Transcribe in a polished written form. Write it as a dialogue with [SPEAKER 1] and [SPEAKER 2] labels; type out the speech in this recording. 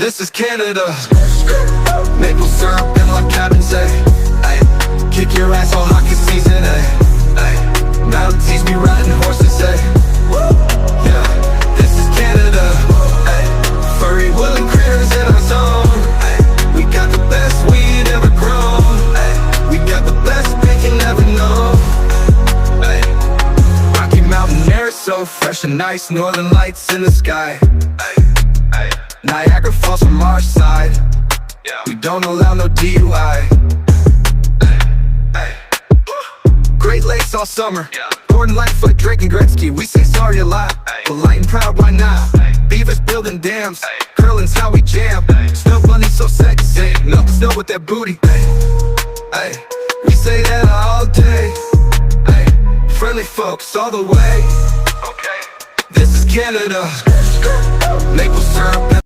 [SPEAKER 1] This is Canada. Maple syrup in my cabins, ay. Kick your ass all hockey season, ay. Now teach me riding horses, ay. Yeah, this is Canada, ay. Furry woolen critters in our zone, ay. We got the best weed ever grown, ay. We got the best bacon ever known, ay. Rocky Mountain air is so fresh and nice, northern lights in the sky, ay. Niagara Falls from our side, we don't allow no DUI. Great Lakes all summer, Gordon Lightfoot, Drake and Gretzky. We say sorry a lot, but light and proud, why not? Beavers building dams, curling's how we jam. Snow bunny so sexy, melt the snow with that booty. We say that all day. Friendly folks all the way. This is Canada. Maple syrup